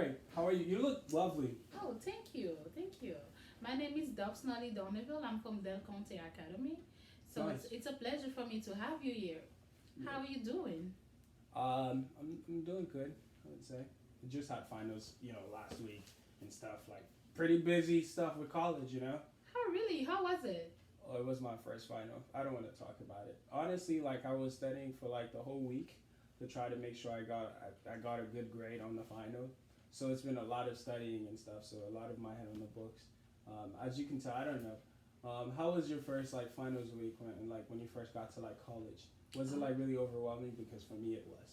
great. How are you? You look lovely. Oh, thank you. Thank you. My name is Dobsnally Donneville. I'm from Del Conte Academy. So it's, Nice. it's a pleasure for me to have you here. Yeah. How are you doing? I'm doing good. I would say. I just had finals, last week and stuff. Like pretty busy stuff with college. How really? How was it? Oh, it was my first final. I don't want to talk about it. Honestly, like I was studying for like the whole week to try to make sure I got a good grade on the final. So it's been a lot of studying and stuff. So a lot of my head on the books. As you can tell, I don't know. How was your first like finals week when you first got to like college? Was it Um, like really overwhelming? Because for me it was.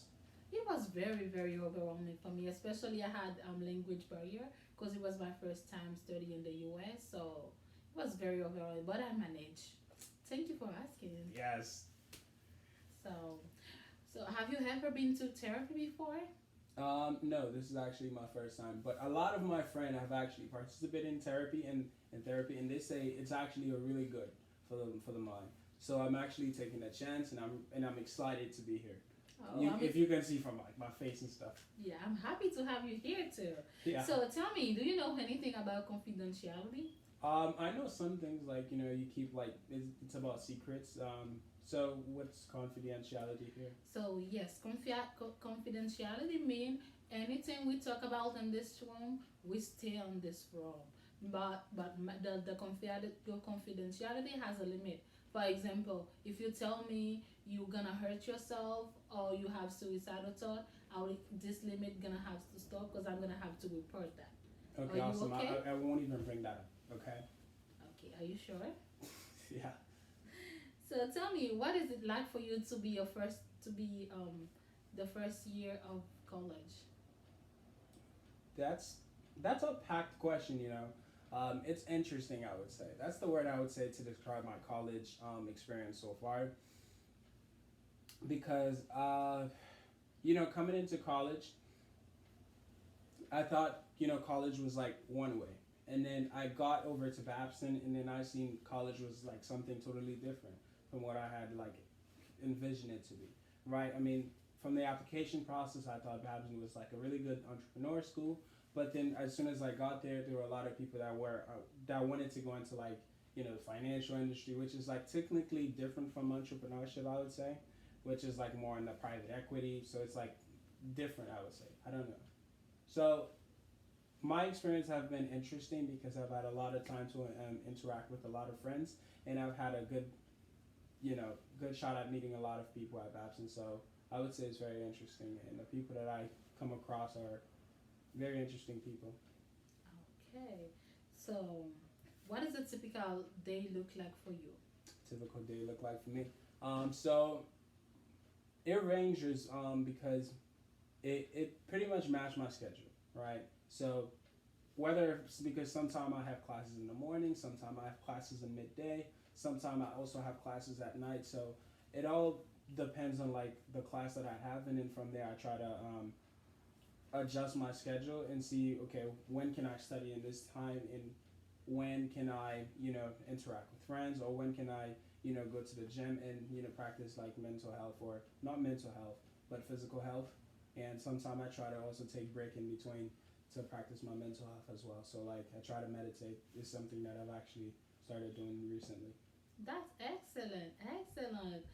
it was very, very overwhelming for me. Especially I had language barrier because it was my first time studying in the U.S. So it was very overwhelming, but I managed. Thank you for asking. Yes. So, so have you ever been to therapy before? No, this is actually my first time. But a lot of my friends have actually participated in therapy, and they say it's actually a really good for the mind. So I'm actually taking a chance, and I'm excited to be here. Oh, You if you can see from like my face and stuff. yeah, I'm happy to have you here too. Yeah. So tell me, do you know anything about confidentiality? I know some things like you keep like it's about secrets. So what's confidentiality here? So yes, confidentiality mean anything we talk about in this room, we stay on this room. The confidentiality has a limit. For example, if you tell me you're gonna hurt yourself or you have suicidal thought, this limit gonna have to stop because I'm gonna have to report that. Are Okay, you awesome. okay? I won't even bring that up. Okay. Okay, are you sure? Yeah. So tell me, what is it like for you to be the first year of college? That's that's a packed question. It's interesting. I would say that's the word I would say to describe my college experience so far. Because coming into college, I thought college was like one way, and then I got over to Babson, and then I seen college was like something totally different from what I had like envisioned it to be. Right? I mean, from the application process, I thought Babson was like a really good entrepreneur school. But then, as soon as I got there, there were a lot of people that wanted to go into like the financial industry, which is like technically different from entrepreneurship, I would say, which is like more in the private equity. So it's like different, I would say. I don't know. So my experience have been interesting because I've had a lot of time to interact with a lot of friends, and I've had a good shot at meeting a lot of people at Babson. So I would say it's very interesting, and the people that I come across are very interesting people. Okay. So, what does a typical day look like for you? Typical day look like for me. So it ranges because it pretty much matched my schedule, right? So whether it's because sometimes I have classes in the morning, sometimes I have classes in midday, sometimes I also have classes at night. So it all depends on like the class that I have, and then from there I try to adjust my schedule and see okay when can I study in this time and when can I interact with friends, or when can I go to the gym and practice like mental health, or not mental health but physical health. And sometimes I try to also take break in between to practice my mental health as well. So like I try to meditate is something that I've actually started doing recently. That's excellent. Excellent.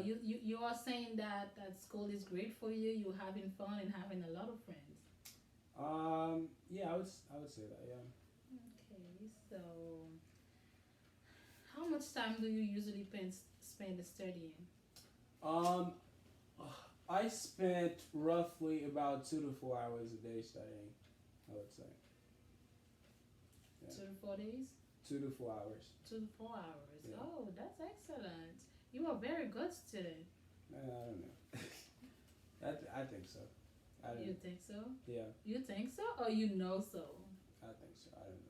Yeah. You are saying that school is great for you. You're having fun and having a lot of friends. Yeah, I would say that. Yeah. Okay. So, how much time do you usually spend studying? Um, I spent roughly about 2 to 4 hours a day studying. I would say. Yeah. 2 to 4 days. 2 to 4 hours. 2 to 4 hours. Yeah. Oh, that's excellent. You are a very good student. I don't know. I think so. I You don't. think so? Yeah, You think so, or you know so? I think so. I don't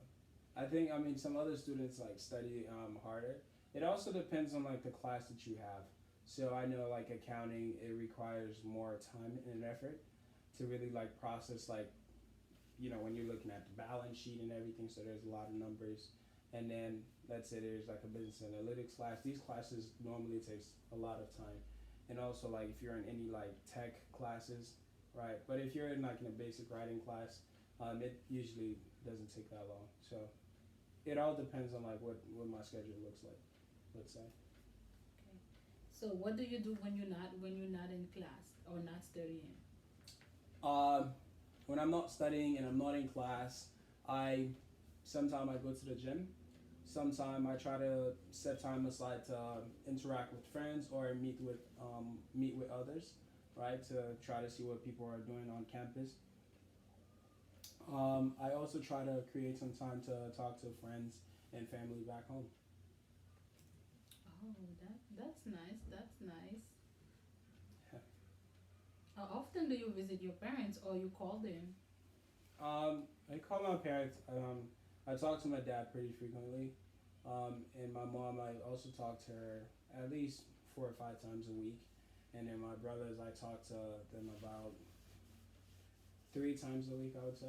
know. I mean some other students like study harder. It also depends on like the class that you have. So I know like accounting, it requires more time and effort to really like process like when you're looking at the balance sheet and everything. So there's a lot of numbers. And then let's say there's like a business analytics class. These classes normally takes a lot of time. And also like if you're in any like tech classes, right? But if you're in like in a basic writing class, It usually doesn't take that long. So it all depends on like what my schedule looks like. Let's say. Okay. So what do you do when you're not in class or not studying? Um, when I'm not studying and I'm not in class, I sometimes I go to the gym. Sometimes I try to set time aside to interact with friends or meet with others, right? To try to see what people are doing on campus. I also try to create some time to talk to friends and family back home. Oh, that's nice. That's nice. Yeah. How often do you visit your parents or you call them? I call my parents. I talk to my dad pretty frequently, and my mom. I also talk to her at least 4 or 5 times a week, and then my brothers. I talk to them about 3 times a week. I would say.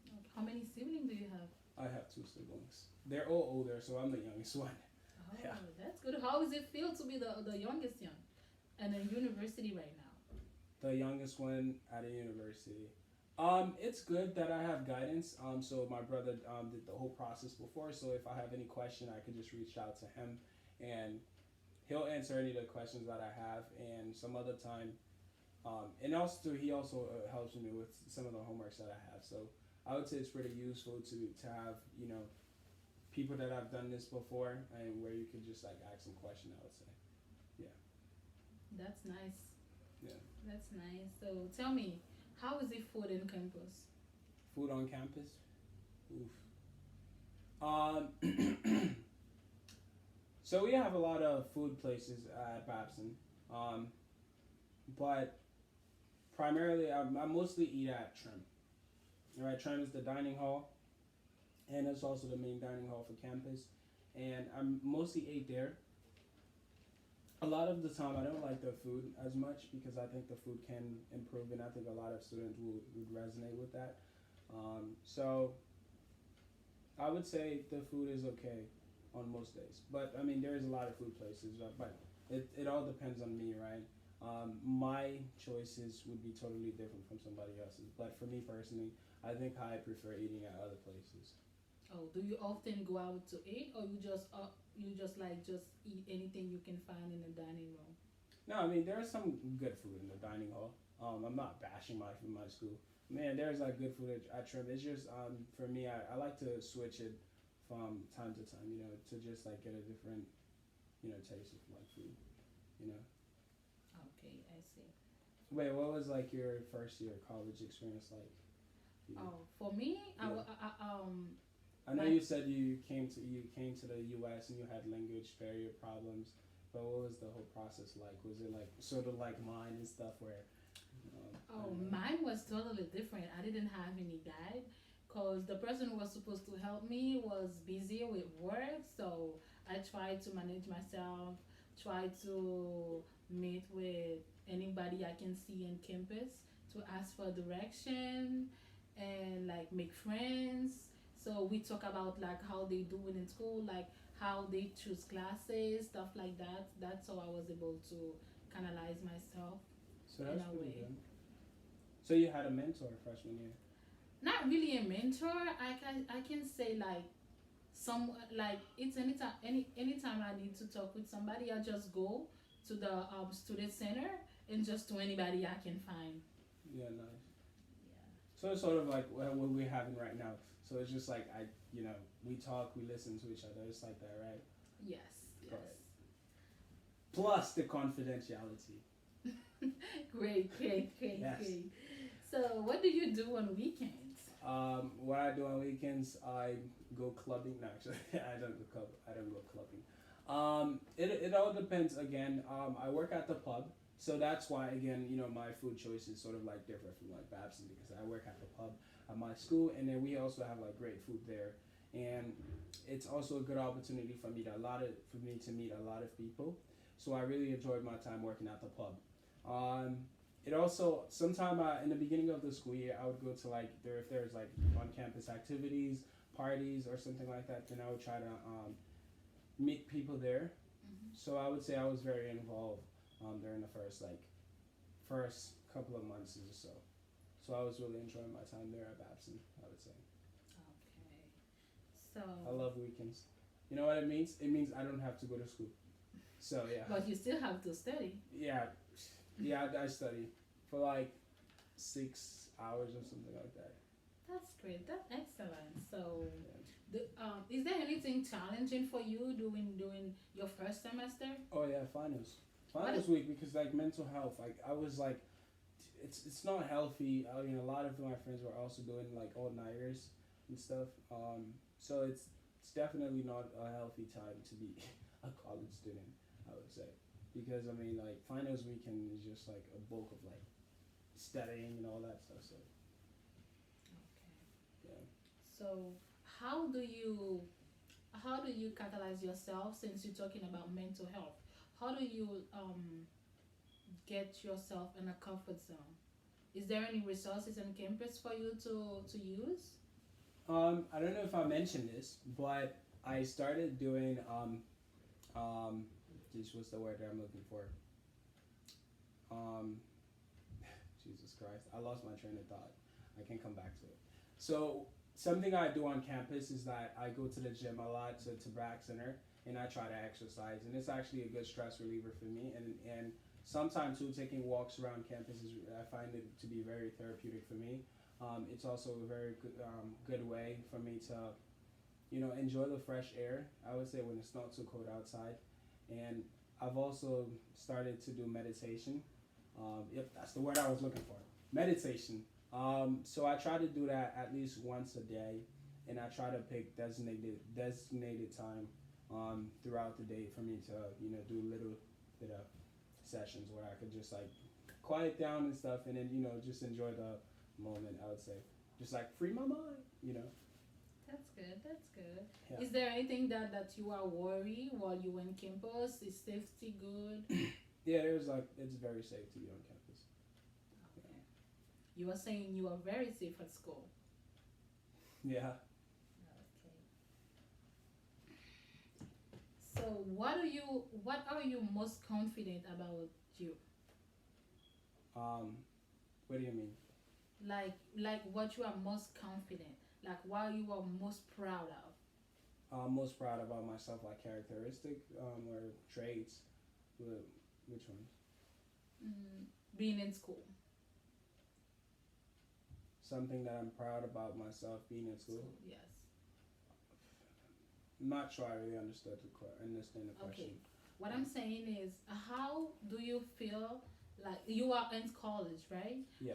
Okay. How many siblings do you have? I have 2 siblings. They're all older, so I'm the youngest one. Oh, Yeah. that's good. How does it feel to be the youngest young and in university right now? The youngest one at a university. It's good that I have guidance. So my brother did the whole process before. So if I have any question, I can just reach out to him, and he'll answer any of the questions that I have. And some other time, and also he also helps me with some of the homeworks that I have. So I would say it's pretty useful to have people that have done this before and where you can just like ask some question. I would say, yeah, That's nice. yeah. That's nice. So tell me, how is the food in campus? Food on campus. Oof. Um, so we have a lot of food places at Babson, um, but primarily I mostly eat at Trim. All right, Trim is the dining hall, and it's also the main dining hall for campus, and I mostly ate there. A lot of the time, I don't like the food as much because I think the food can improve, and I think a lot of students would resonate with that. So I would say the food is okay on most days, but I mean there is a lot of food places, but it all depends on me, right? My choices would be totally different from somebody else's, but for me personally, I think I prefer eating at other places. Oh, do you often go out to eat, or you just like just eat anything you can find in the dining room? No, I mean there's some good food in the dining hall. I'm not bashing my school. Man, there's like good food at Trim. It's just for me, I like to switch it from time to time, to just like get a different, taste of like food, you know. Okay, I see. Wait, what was like your first year college experience like? For you? Oh, for me, Yeah. I know my you said you came to the U.S. and you had language barrier problems, but what was the whole process like? Was it like sort of like mine and stuff where, I oh, don't know. mine was totally different. I didn't have any guide because the person who was supposed to help me was busy with work. So I tried to manage myself, try to meet with anybody I can see in campus to ask for direction and like make friends. So we talk about like how they do it in school, like how they choose classes, stuff like that. That's how I was able to canalize myself So in that's a pretty way. good. So you had a mentor freshman year. Not really a mentor. I can say like some like it's anytime I need to talk with somebody, I just go to the student center and just to anybody I can find. Yeah, nice. Yeah. So it's sort of like what we're having right now. So it's just like we talk, we listen to each other. It's like that, right? Yes. Right. Plus the confidentiality. Yes. Great, great, great, Yes. great. So what do you do on weekends? What I do on weekends, I go clubbing. No, actually, I don't go clubbing. It all depends. Again, I work at the pub, so that's why again, my food choice is sort of like different from like Babson because I work at the pub at my school, and then we also have like great food there, and it's also a good opportunity for me to meet a lot of people. So I really enjoyed my time working at the pub. Um, it also sometime in the beginning of the school year I would go to like if there's like on campus activities, parties or something like that, then I would try to meet people there. Hmm. So I would say I was very involved during the first couple of months or so. So I was really enjoying my time there at Babson, I would say. Okay. So, I love weekends. You know what it means? It means I don't have to go to school. So yeah, but you still have to study. yeah, yeah. I study for like 6 hours or something like that. That's great. That's excellent. So, Yeah. is there anything challenging for you doing your first semester? Oh yeah, finals. What? Finals week because like mental health. Like I was like, it's not healthy. I mean, a lot of my friends were also doing like all nighters and stuff. So it's definitely not a healthy time to be a college student. I would say because I mean like finals weekend is just like a bulk of like studying and all that stuff. So Okay. yeah. So, how do you how do you catalyze yourself since you're talking about mental health? How do you get yourself in a comfort zone? Is there any resources on campus for you to use? I don't know if I mentioned this, but I started doing geez, what's the word that I'm looking for? Um, Jesus Christ, I lost my train of thought. I can come back to it. So something I do on campus is that I go to the gym a lot to Brack Center and I try to exercise and it's actually a good stress reliever for me and sometimes too taking walks around campus is I find it to be very therapeutic for me. It's also a very good way for me to enjoy the fresh air. I would say when it's not too cold outside, and I've also started to do meditation. Yep, that's the word I was looking for. Meditation. So I try to do that at least once a day, and I try to pick designated time throughout the day for me to do a little bit of sessions where I could just like quiet down and stuff, and then just enjoy the moment. I would say just like free my mind. That's good. That's good. Yeah. Is there anything that you are worried while you in campus? Is safety good? Yeah, there's like it's very safe to be on campus. Okay. You are saying you are very safe at school. Yeah. Okay. So what are you most confident about you? What do you mean? Like what you are most confident, like what you are most proud of. I'm most proud about myself, like characteristic or traits. Which ones? Mm, being in school. Something that I'm proud about myself being in school. Yes. I'm not sure I really understand the question. Okay. What I'm saying is, how do you feel like you are in college, right? Yeah.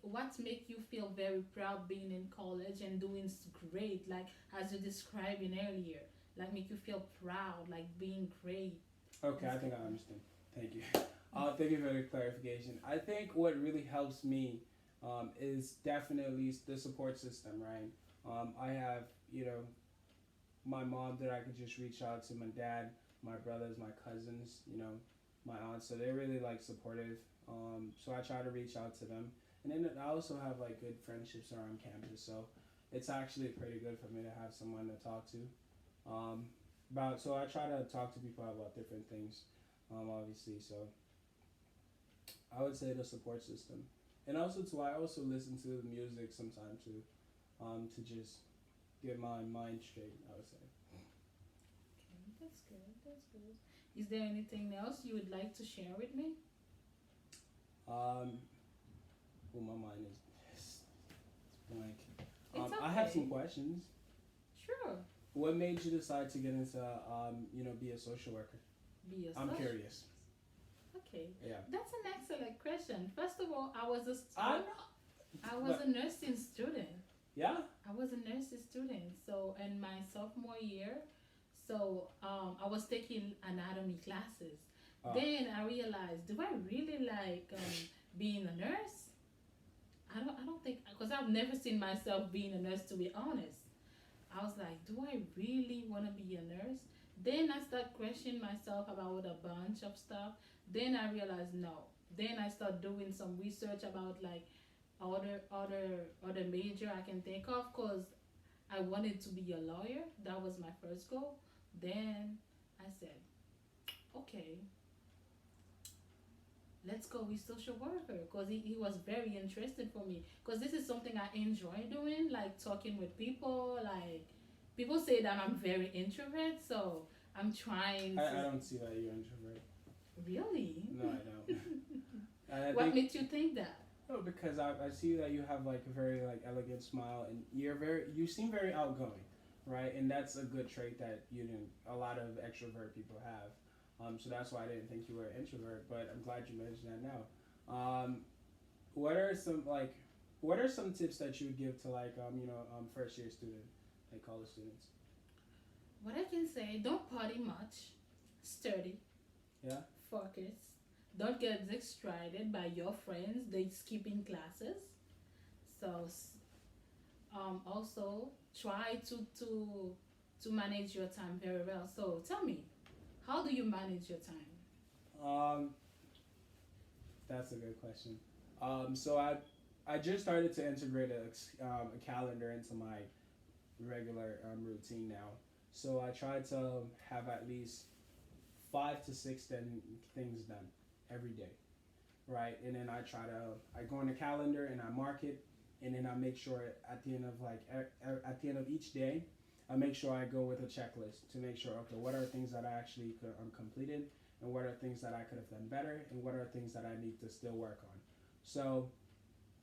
What make you feel very proud being in college and doing great, like as you describing earlier, like make you feel proud, like being great. Okay, I think I understand. Thank you. Thank you for the clarification. I think what really helps me is definitely the support system, right? I have, my mom that I could just reach out to, my dad, my brothers, my cousins, my aunts. So they're really like supportive. So I try to reach out to them. And then I also have like good friendships around campus. So it's actually pretty good for me to have someone to talk to. So I try to talk to people about different things, obviously. So I would say the support system. And also too, I also listen to music sometimes too, to just get my mind straight, I would say. Okay, that's good. That's good. Is there anything else you would like to share with me? Um, well, my mind is it's blank. It's I have okay. some questions. Sure. What made you decide to get into, be a social worker? Be a I'm social. curious. Okay. Yeah. That's an excellent question. First of all, I was a I student. I was a nursing student. Yeah. I was a nursing student. So in my sophomore year, so I was taking anatomy classes. Then I realized, do I really like being a nurse? I don't think because I've never seen myself being a nurse, to be honest. I was like, do I really want to be a nurse? Then I start questioning myself about a bunch of stuff. Then I realized no. Then I start doing some research about like other major I can think of because I wanted to be a lawyer. That was my first goal. Then I said, okay, let's go with social worker, because he was very interested for me, because this is something I enjoy doing, like talking with people. Like, people say that I'm very introvert, so I'm trying I to. don't see that you're introvert. Really? No, I don't. I What think made you think that? no, because I see that you have like a very like elegant smile and you seem very outgoing, right? And that's a good trait that you didn't a lot of extrovert people have. So that's why I didn't think you were an introvert, but I'm glad you mentioned that now. Um, what are some like what are some tips that you would give to like first year student, like college students? What I can say, don't party much, study, Yeah. focus. Don't get distracted by your friends. They skipping classes. So also try to manage your time very well. So tell me, how do you manage your time? Um, that's a good question. So I just started to integrate a calendar into my regular routine now. So I try to have at least 5 to 6 things done every day, right? And then I go on the calendar and I mark it, and then I make sure at the end of at the end of each day, I make sure I go with a checklist to make sure okay, what are things that I actually completed, and what are things that I could have done better, and what are things that I need to still work on. So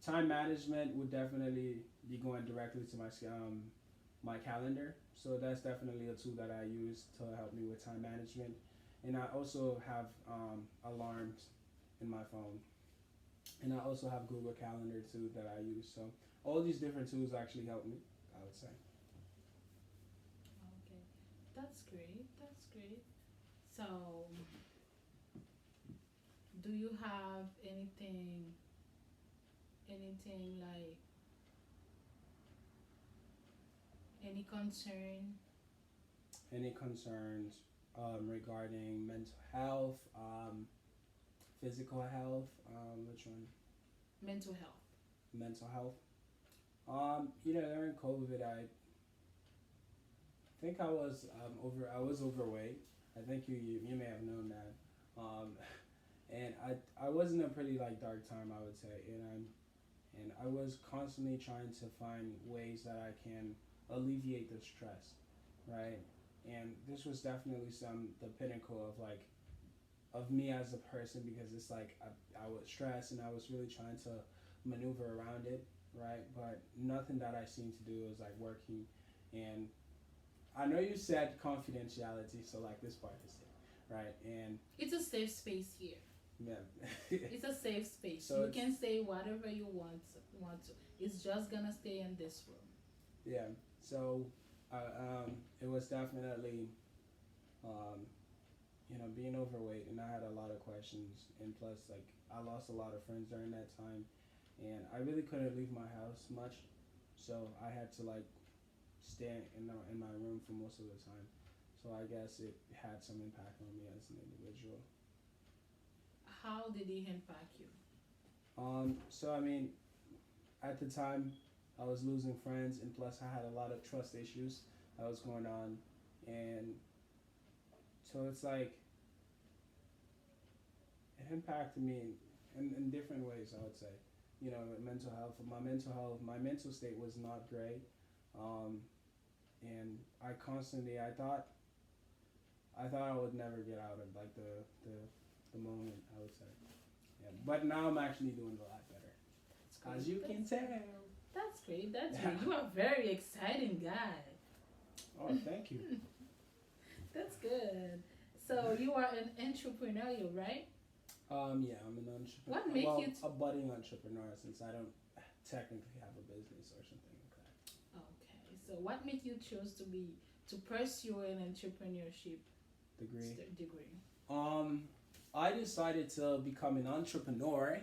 time management would definitely be going directly to my calendar. So that's definitely a tool that I use to help me with time management. And I also have alarms in my phone, and I also have Google Calendar too that I use. So all these different tools actually help me, I would say. Okay, that's great. That's great. So, do you have anything like any concern? Any concerns regarding mental health, physical health? Which one? Mental health. Mental health. During COVID, I think I was overweight. I think you may have known that. And I was in a pretty like dark time, I would say, and I was constantly trying to find ways that I can alleviate the stress, right? And this was definitely the pinnacle of like of me as a person, because it's like I was stressed and I was really trying to maneuver around it, right? But nothing that I seemed to do was like working. And I know you said confidentiality, so like this part is it, right? And It's a safe space here. yeah. It's a safe space. So You it's can say whatever you want to. It's just gonna stay in this room. yeah. So it was definitely um, being overweight, and I had a lot of questions, and plus like I lost a lot of friends during that time, and I really couldn't leave my house much, so I had to like stay in my room for most of the time. So I guess it had some impact on me as an individual. How did it impact you? So I mean, at the time, I was losing friends, and plus I had a lot of trust issues that was going on, and so it's like it impacted me in different ways. I would say, mental health. My mental state was not great, um, and I thought I would never get out of like the moment. I would say, yeah. But now I'm actually doing a lot better, That's great. as you can tell. That's great. That's great. You are a very exciting guy. Oh, thank you. That's good. So you are an entrepreneur, right? Yeah, I'm an entrepreneur. What make well, you a budding entrepreneur, since I don't technically have a business or something like that. Okay. So what made you choose to pursue an entrepreneurship Degree. degree? Um, I decided to become an entrepreneur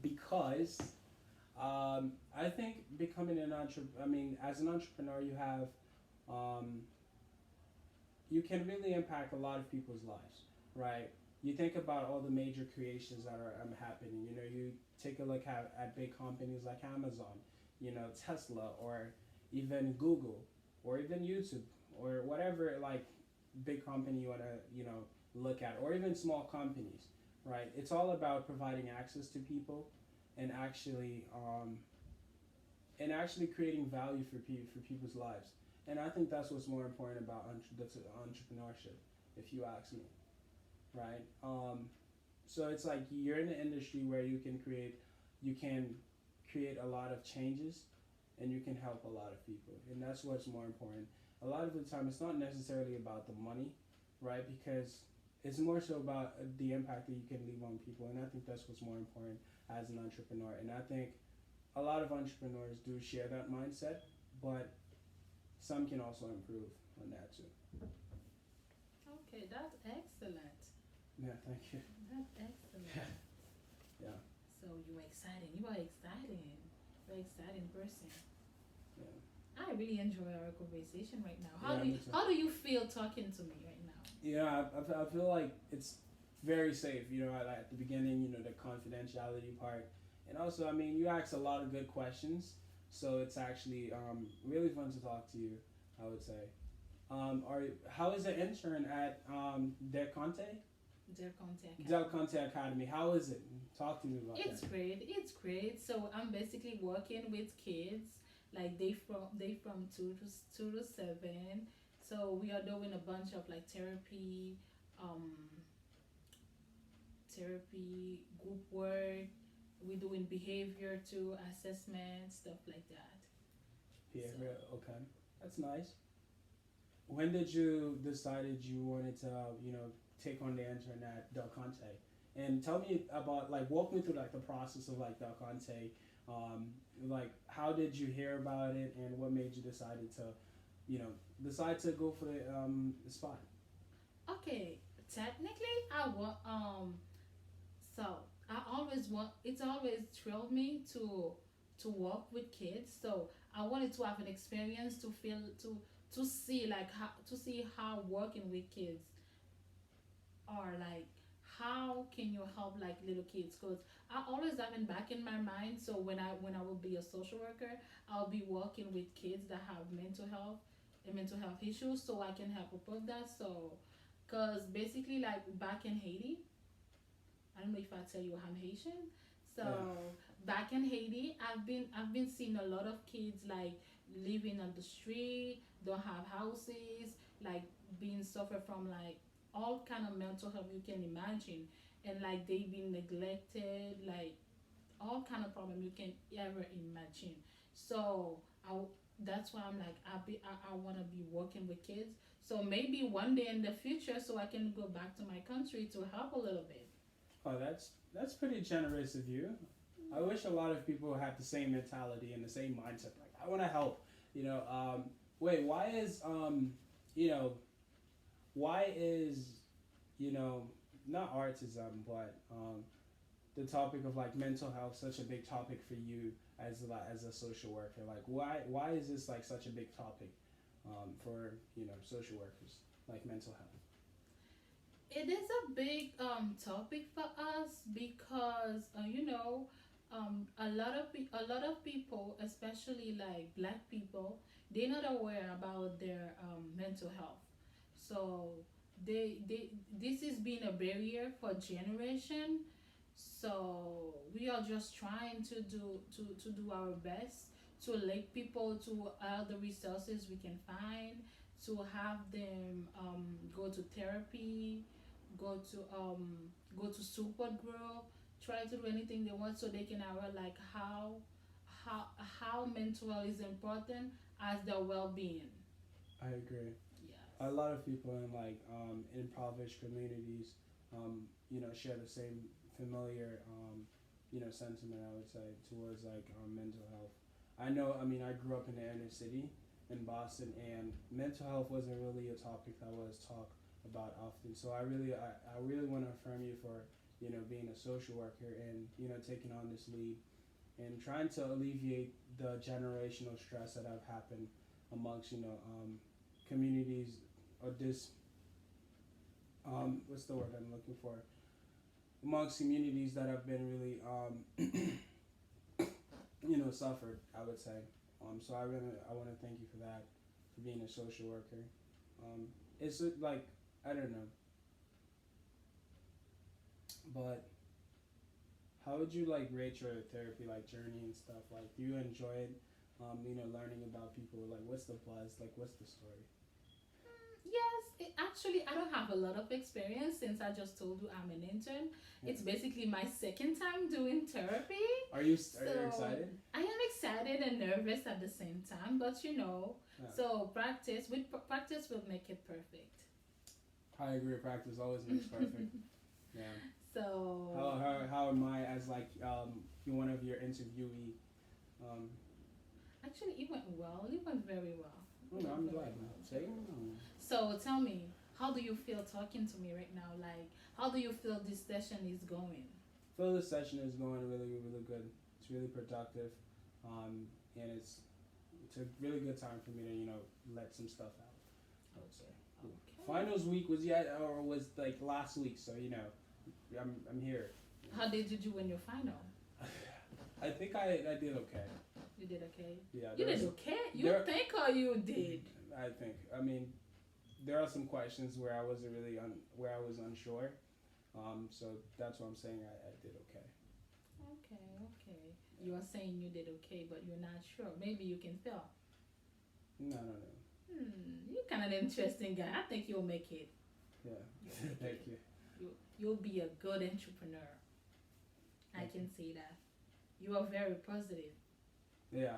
because I think becoming an entrepreneur. I mean, as an entrepreneur, um, you can really impact a lot of people's lives, right? You think about all the major creations that are happening. You take a look at big companies like Amazon, Tesla, or even Google, or even YouTube, or whatever like big company you wanna look at, or even small companies, right? It's all about providing access to people and actually creating value for people's lives. And I think that's what's more important about entrepreneurship, if you ask me, right? So it's like you're in an industry where you can create a lot of changes, and you can help a lot of people, and that's what's more important. A lot of the time, it's not necessarily about the money, right? Because it's more so about the impact that you can leave on people, and I think that's what's more important as an entrepreneur. And I think a lot of entrepreneurs do share that mindset, but some can also improve on that too. Okay, that's excellent. Yeah, thank you. That's excellent. Yeah. So you're exciting. You are exciting. You're an exciting person. Yeah. I really enjoy our conversation right now. Yeah, me too. How do you feel talking to me right now? Yeah, I feel like it's very safe. At the beginning, the confidentiality part, and also, I mean, you ask a lot of good questions, so it's actually really fun to talk to you. I would say. How is the intern at Del Conte? Del Conte Academy. Del Conte Academy. How is it? Talk to me about It's that. great. It's great. So I'm basically working with kids, like they from 2 to 7. So we are doing a bunch of like um, group work. We're doing behavior too, assessment, stuff like that. Yeah, So okay, that's nice. When did you decided you wanted to, take on the intern at Del Conte? And tell me about like walk me through like the process of like Del Conte. Like how did you hear about it, and what made you you know, decide to go for the spot? okay, technically I want so I always want it's always thrilled me to work with kids. So I wanted to have an experience to feel to see like how working with kids are like. How can you help like little kids? Because I always have it back in my mind. So when I will be a social worker, I'll be working with kids that have mental health issues, so I can help with that. So, because basically like back in Haiti, I don't know if I tell you I'm Haitian. So Yeah. back in Haiti, I've been seeing a lot of kids like living on the street, don't have houses, like being suffer from like all kind of mental health you can imagine, and like they been neglected, like all kind of problem you can ever imagine. So that's why I'm like I want to be working with kids. So maybe one day in the future, so I can go back to my country to help a little bit. Oh, that's pretty generous of you. I wish a lot of people had the same mentality and the same mindset. Like I want to help. You know. Wait. You know, why is not artism, but the topic of like mental health such a big topic for you as a social worker? Like why is this like such a big topic for social workers, like mental health? It is a big topic for us because a lot of people, especially like black people, they're not aware about their mental health. So they this is being a barrier for generation. So we are just trying to do our best to link people to all the resources we can find, to have them go to therapy, go to support group, try to do anything they want so they can have like how how mental health is important as their well-being. I agree. A Yes. lot of people in like impoverished communities, share the same familiar, sentiment. I would say towards like mental health. I know. I mean, I grew up in the inner city in Boston, and mental health wasn't really a topic that was talked about often. So I really want to affirm you for being a social worker and taking on this lead and trying to alleviate the generational stress that have happened amongst communities or this what's the word I'm looking for, amongst communities that have been really suffered, I would say. So I want to thank you for that, for being a social worker. It's like I don't know. But how would you like rate your therapy like journey and stuff? Like, do you enjoy it? Learning about people. Like, what's the buzz? Like, what's the story? Yes, actually, I don't have a lot of experience since I just told you I'm an intern. Yeah. It's basically my second time doing therapy. Are you So excited? I am excited and nervous at the same time, but Yeah. so practice will make it perfect. I agree. Practice always makes perfect. Yeah. So How am I as like one of your interviewee? Um, actually, it went well. It went very well. oh, It no, went I'm very glad. well. Say So tell me, how do you feel talking to me right now? Like, how do you feel this session is going? feel the session is going really, really good. It's really productive, and it's a really good time for me to let some stuff out. I would say. Okay. Finals week was like last week, so I'm here. How did you do in your final? I think I did okay. You did okay. Yeah. You there's- did okay. You there- think or you did? I think. I mean, there are some questions where I wasn't really where I was unsure. So that's what I'm saying. I did okay. Okay, okay. You are saying you did okay, but you're not sure. Maybe you can fail. No. You're kind of an interesting guy. I think you'll make it. Yeah. You'll make Thank it. you. You'll be a good entrepreneur. I Thank can say that. You are very positive. Yeah.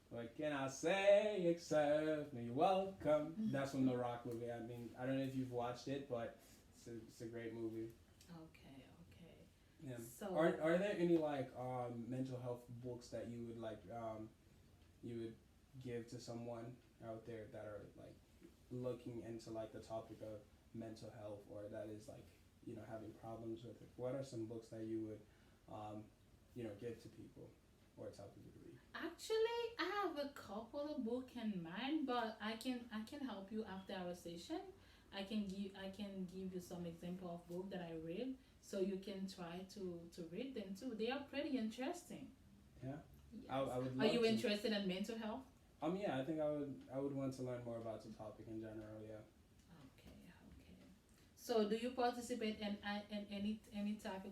What can I say except you're welcome? That's from the Rock movie. I mean, I don't know if you've watched it, but it's a great movie. Okay, okay. Yeah. So Are there any like mental health books that you would you would give to someone out there that are like looking into like the topic of mental health or that is like having problems with it? What are some books that you would give to people or tell people to read? actually, I have a couple of books in mind, but I can help you after our session. I can give you some example of book that I read, so you can try to read them too. They are pretty interesting. Yeah? Yes. I would Are love you to. interested in mental health? Yeah, I think I would want to learn more about the topic in general. Yeah. Okay, okay. So, do you participate in any type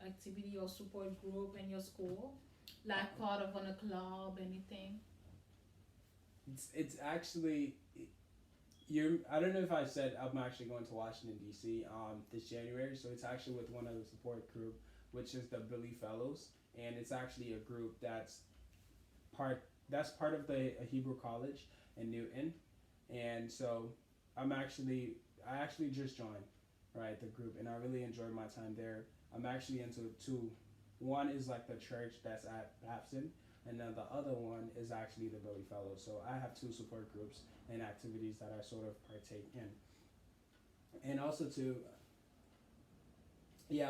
activity or support group in your school, like part of on a club, anything? It's actually you're. I don't know if I said I'm actually going to Washington D.C. This January, so it's actually with one of the support group, which is the Billy Fellows, and it's actually a group part of the Hebrew College in Newton, and so I actually just joined, right, the group, and I really enjoyed my time there. I'm actually into two. One is like the church that's at Babson, and then the other one is actually the Billy Fellows. So I have two support groups and activities that I sort of partake in, and also I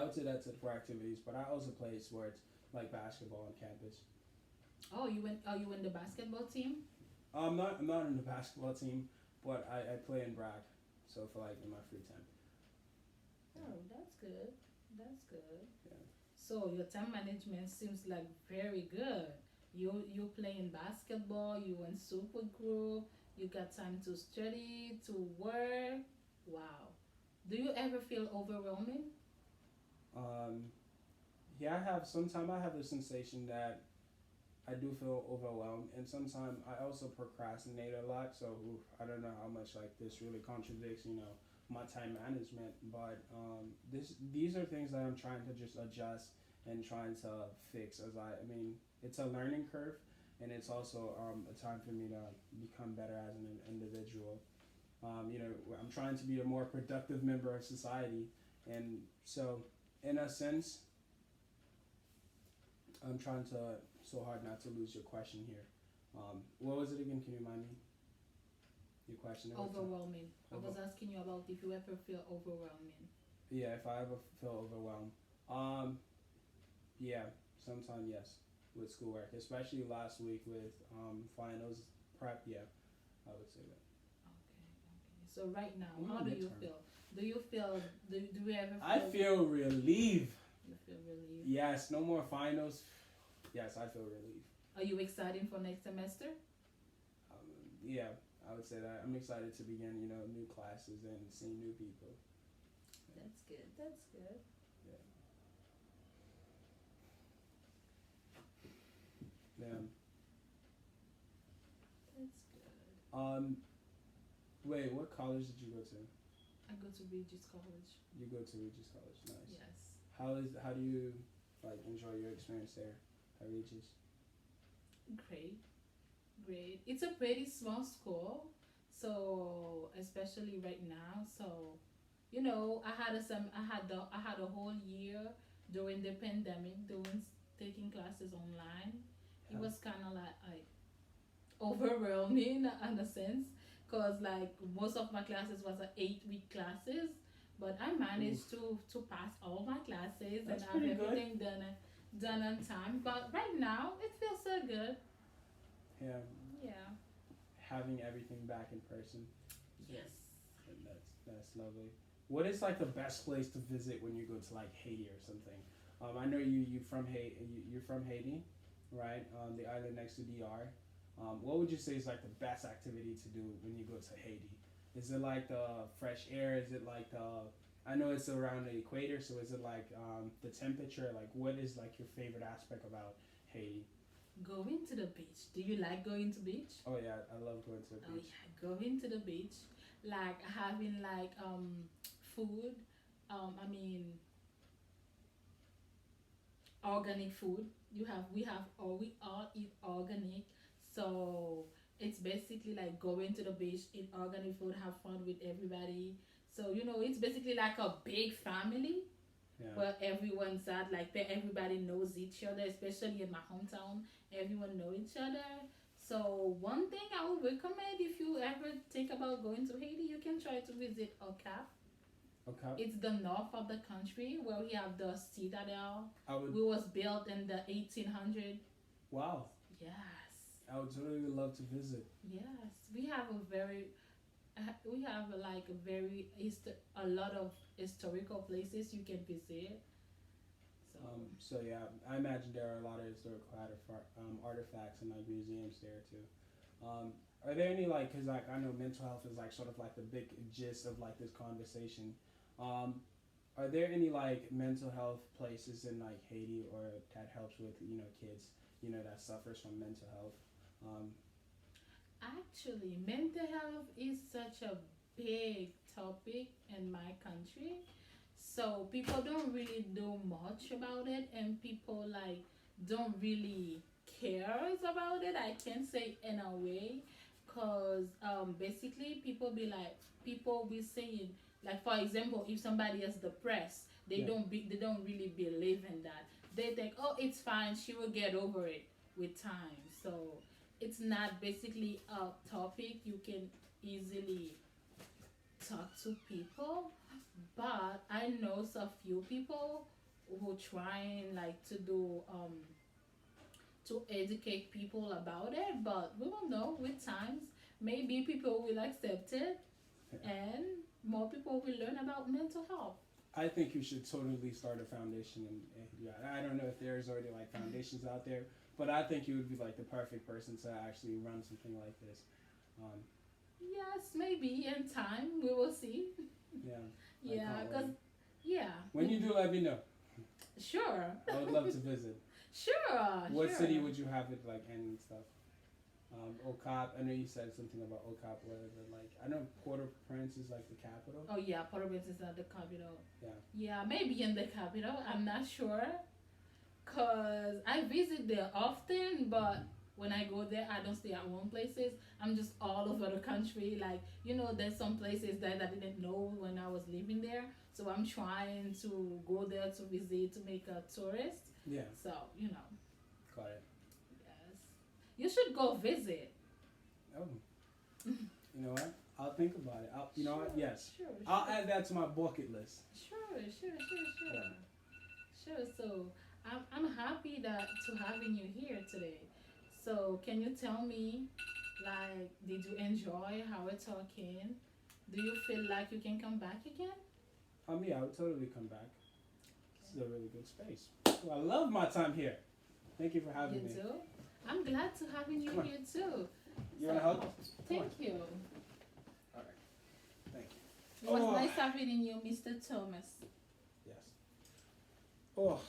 would say that's it for activities, but I also play sports like basketball on campus. Oh, you went. Are you in the basketball team? I'm not in the basketball team, but I play in BRAC, so for like in my free time. Oh, that's good. That's good. Yeah. So your time management seems like very good. You playing basketball. You in super group. You got time to study, to work. Wow. Do you ever feel overwhelming? Um, yeah, sometimes I have the sensation that I do feel overwhelmed, and sometimes I also procrastinate a lot. So I don't know how much like this really contradicts, my time management. But these are things that I'm trying to just adjust and trying to fix. I mean, it's a learning curve, and it's also a time for me to become better as an individual. I'm trying to be a more productive member of society, and so in a sense, I'm trying so hard not to lose your question here. What was it again? Can you remind me? Your question. Overwhelming. I was asking you about if you ever feel overwhelming. Yeah, if I ever feel overwhelmed. Yeah, sometimes yes, with schoolwork, especially last week with finals prep. Yeah, I would say that. Okay, okay. So right now, Ooh, how do you midterm. feel? Do you ever feel? I feel relieved. You feel relieved. Yes, no more finals. Yes, I feel relieved. Are you excited for next semester? Yeah, I would say that I'm excited to begin, new classes and seeing new people. That's good. That's good. Yeah. That's good. Wait, what college did you go to? I go to Regis College. You go to Regis College. Nice. Yes. How do you like enjoy your experience there at Regis? Great. Great. It's a pretty small school, so especially right now. So, I had a whole year during the pandemic taking classes online. It Yeah. was kind of like overwhelming in a sense, cause like most of my classes was a 8 week classes, but I managed to pass all my classes That's and have pretty good. everything done on time. But right now it feels so good. Yeah. Yeah. Having everything back in person. Yeah. Yes. And that's lovely. What is like the best place to visit when you go to like Haiti or something? I know you're from Haiti, right? The island next to DR. What would you say is like the best activity to do when you go to Haiti? Is it like the fresh air? Is it like the I know it's around the equator, so is it like the temperature? Like, what is like your favorite aspect about Haiti? Going to the beach. Do you like going to beach? Oh yeah, I love going to the Oh beach. yeah, going to the beach, like having like food. I mean organic food. We all eat organic, so it's basically like going to the beach, eat organic food, have fun with everybody. So it's basically like a big family Yeah. where everyone's at, like everybody knows each other, especially in my hometown. Everyone know each other. So one thing I would recommend, if you ever think about going to Haiti, you can try to visit Ocap. Okay. It's the north of the country where we have the citadel. I would. We was built in the 1800. Wow. Yes. I would totally love to visit. Yes. We have like a lot of historical places you can visit. So So yeah, I imagine there are a lot of historical artifacts and like museums there too. Um, are there any like, cause like I know mental health is like sort of like the big gist of like this conversation. Um, are there any like mental health places in like Haiti or that helps with kids that suffers from mental health? Um, actually, mental health is such a big topic in my country. So people don't really know much about it, and people like don't really cares about it. I can say in a way, cause basically people be saying, like, for example, if somebody is depressed, yeah, they don't really believe in that. They think, oh, it's fine, she will get over it with time. So it's not basically a topic you can easily talk to people, but I know so few people who trying like to educate people about it, but we will know with times. Maybe people will accept it, yeah. and more people will learn about mental health. I think you should totally start a foundation, and yeah, I don't know if there's already like foundations out there, but I think you would be like the perfect person to actually run something like this. Um, Yes, maybe in time we will see. yeah, I Yeah, can't cause wait. yeah, When you do, let me know. sure, I would love to visit. sure, What sure. city would you have it like in and stuff? Okap. I know you said something about Okap. Whatever. Like I know Port-au-Prince is like the capital. Oh yeah, Port-au-Prince is not the capital. Yeah. Yeah, maybe in the capital. I'm not sure, cause I visit there often, but when I go there, I don't stay at one places. I'm just all over the country. Like there's some places that I didn't know when I was living there. So I'm trying to go there to visit to make a tourist. Yeah. So Got it. yes, you should go visit. Oh. You know what? I'll think about it. You know what? Yes. Sure. I'll Sure. add that to my bucket list. Sure. Yeah. Sure. So I'm happy that to having you here today. So can you tell me, like, did you enjoy our talking? Do you feel like you can come back again? Yeah, I would totally come back. This is a really good space. Well, I love my time here. Thank you for having You me. too. I'm glad to having you Come on. here too. You wanna help? Come on. Thank you. All right. Thank you. It was Oh. nice having you, Mr. Thomas. Yes. Oh.